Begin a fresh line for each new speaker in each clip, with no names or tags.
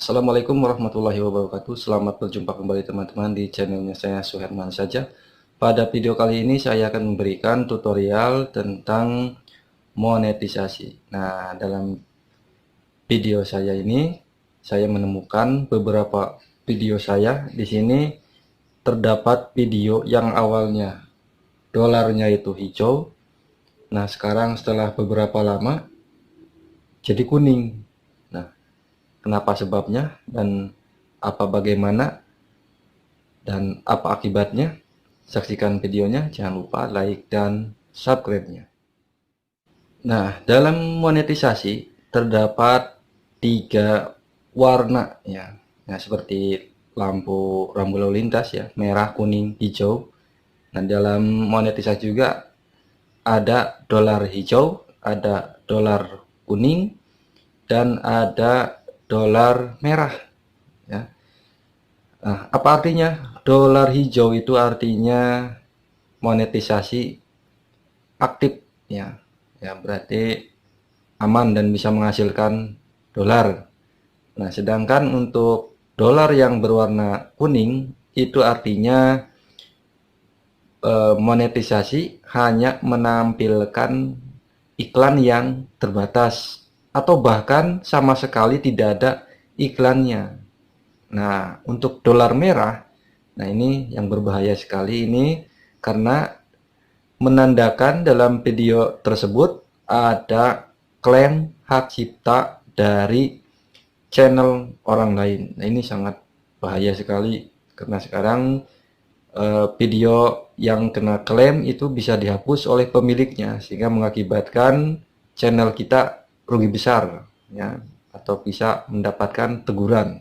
Assalamualaikum warahmatullahi wabarakatuh. Selamat berjumpa kembali teman-teman di channelnya saya Suherman saja. Pada video kali ini saya akan memberikan tutorial tentang monetisasi. Nah, dalam video saya ini saya menemukan beberapa video saya. Di sini terdapat video yang awalnya dolarnya itu hijau. Nah, sekarang setelah beberapa lama jadi kuning. Nah, kenapa sebabnya dan bagaimana dan apa akibatnya? Saksikan videonya, jangan lupa like dan subscribe-nya. Nah, dalam monetisasi terdapat 3 warna ya. Nah, seperti rambu lalu lintas ya, merah, kuning, hijau. Nah, dalam monetisasi juga ada dolar hijau, ada dolar kuning, dan ada dolar merah ya. Nah, apa artinya? Dolar hijau itu artinya monetisasi aktif ya. Ya, berarti aman dan bisa menghasilkan dolar. Nah, sedangkan untuk dolar yang berwarna kuning itu artinya monetisasi hanya menampilkan iklan yang terbatas atau bahkan sama sekali tidak ada iklannya. Nah, untuk dolar merah, nah ini yang berbahaya sekali ini karena menandakan dalam video tersebut ada klaim hak cipta dari channel orang lain. Nah, ini sangat bahaya sekali karena sekarang video yang kena klaim itu bisa dihapus oleh pemiliknya sehingga mengakibatkan channel kita rugi besar ya, atau bisa mendapatkan teguran.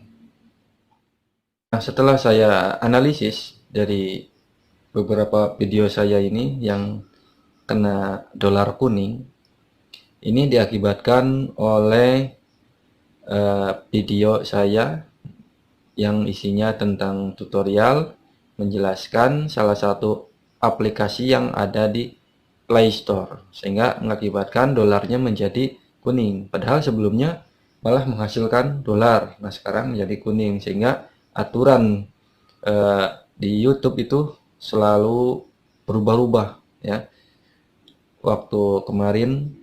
Nah, setelah saya analisis dari beberapa video saya ini yang kena dolar kuning, ini diakibatkan oleh video saya yang isinya tentang tutorial menjelaskan salah satu aplikasi yang ada di Play Store, sehingga mengakibatkan dolarnya menjadi kuning. Padahal sebelumnya malah menghasilkan dolar. Nah, sekarang menjadi kuning, sehingga aturan di YouTube itu selalu berubah-ubah ya. Waktu kemarin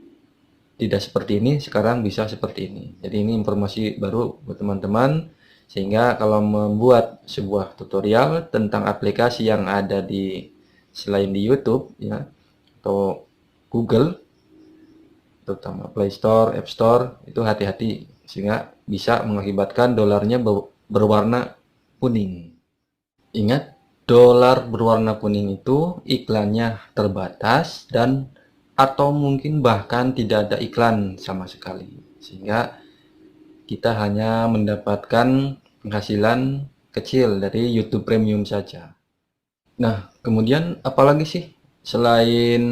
tidak seperti ini, sekarang bisa seperti ini. Jadi ini informasi baru buat teman-teman, sehingga kalau membuat sebuah tutorial tentang aplikasi yang ada di selain di YouTube ya atau Google, terutama Play Store, App Store, itu hati-hati sehingga bisa mengakibatkan dolarnya berwarna kuning. Ingat, dolar berwarna kuning itu iklannya terbatas dan atau mungkin bahkan tidak ada iklan sama sekali. Sehingga kita hanya mendapatkan penghasilan kecil dari YouTube Premium saja. Nah, kemudian apalagi sih selain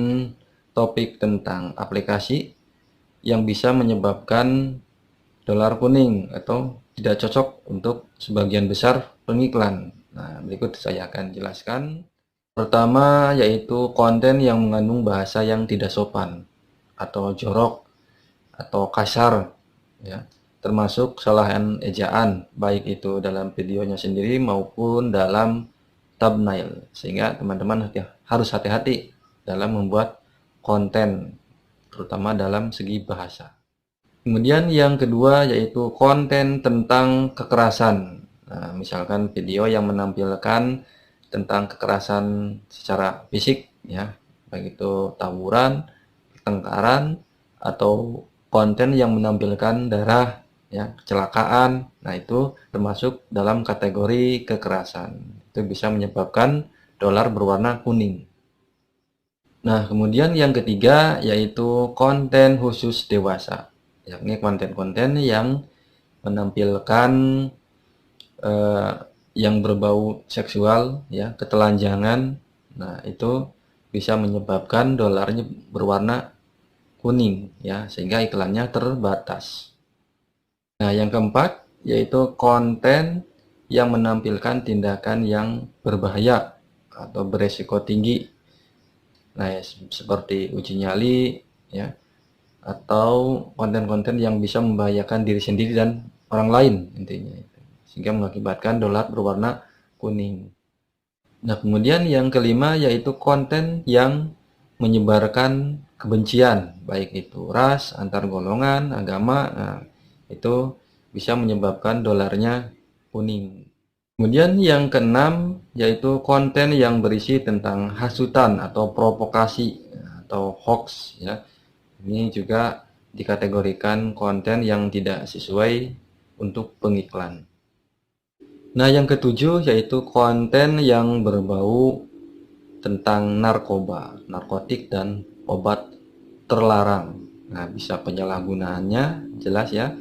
topik tentang aplikasi yang bisa menyebabkan dolar kuning atau tidak cocok untuk sebagian besar pengiklan. Nah, berikut saya akan jelaskan. Pertama, yaitu konten yang mengandung bahasa yang tidak sopan atau jorok atau kasar ya, termasuk kesalahan ejaan baik itu dalam videonya sendiri maupun dalam thumbnail, sehingga teman-teman harus hati-hati dalam membuat konten terutama dalam segi bahasa. Kemudian yang kedua yaitu konten tentang kekerasan. Nah, misalkan video yang menampilkan tentang kekerasan secara fisik ya, baik itu tawuran, pertengkaran, atau konten yang menampilkan darah ya, kecelakaan. Nah, itu termasuk dalam kategori kekerasan. Itu bisa menyebabkan dolar berwarna kuning. Nah, kemudian yang ketiga yaitu konten khusus dewasa, yakni konten-konten yang menampilkan yang berbau seksual ya, ketelanjangan. Nah, itu bisa menyebabkan dolarnya berwarna kuning ya, sehingga iklannya terbatas. Nah, yang keempat yaitu konten yang menampilkan tindakan yang berbahaya atau beresiko tinggi. Nah, ya, seperti uji nyali ya, atau konten-konten yang bisa membahayakan diri sendiri dan orang lain intinya itu. Sehingga mengakibatkan dolar berwarna kuning. Nah, kemudian yang kelima yaitu konten yang menyebarkan kebencian, baik itu ras, antar golongan, agama. Nah, itu bisa menyebabkan dolarnya kuning. Kemudian yang keenam yaitu konten yang berisi tentang hasutan atau provokasi atau hoax ya. Ini juga dikategorikan konten yang tidak sesuai untuk pengiklan. Nah, yang ketujuh yaitu konten yang berbau tentang narkoba, narkotik dan obat terlarang. Nah, bisa penyalahgunaannya jelas ya,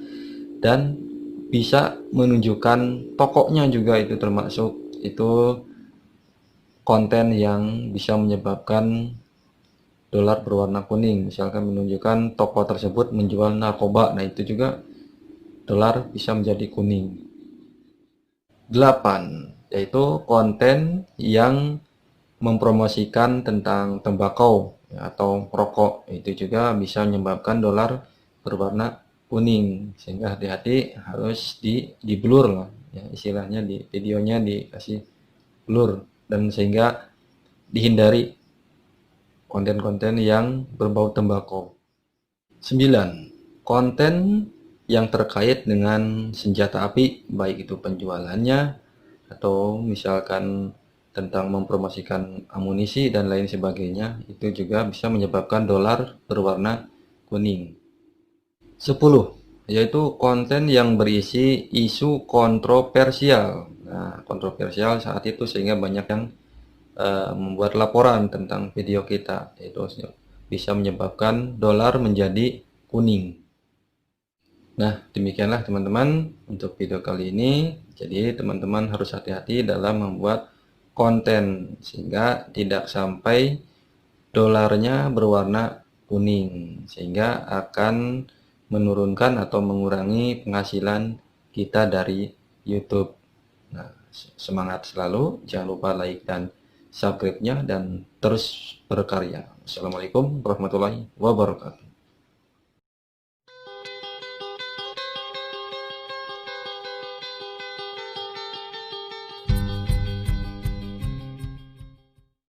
dan bisa menunjukkan tokohnya juga itu termasuk itu konten yang bisa menyebabkan dolar berwarna kuning. Misalkan menunjukkan tokoh tersebut menjual narkoba, nah itu juga dolar bisa menjadi kuning. 8 yaitu konten yang mempromosikan tentang tembakau ya, atau rokok, itu juga bisa menyebabkan dolar berwarna kuning. Sehingga hati-hati, harus di blur lah ya, istilahnya di videonya dikasih blur, dan sehingga dihindari konten-konten yang berbau tembakau. 9. Konten yang terkait dengan senjata api, baik itu penjualannya atau misalkan tentang mempromosikan amunisi dan lain sebagainya, itu juga bisa menyebabkan dolar berwarna kuning. 10. Yaitu konten yang berisi isu kontroversial. Nah, kontroversial saat itu sehingga banyak yang membuat laporan tentang video kita, itu bisa menyebabkan dolar menjadi kuning. Nah, demikianlah teman-teman untuk video kali ini. Jadi teman-teman harus hati-hati dalam membuat konten sehingga tidak sampai dolarnya berwarna kuning, sehingga akan menurunkan atau mengurangi penghasilan kita dari YouTube. Nah, semangat selalu, jangan lupa like dan subscribe-nya, dan terus berkarya. Assalamualaikum warahmatullahi wabarakatuh.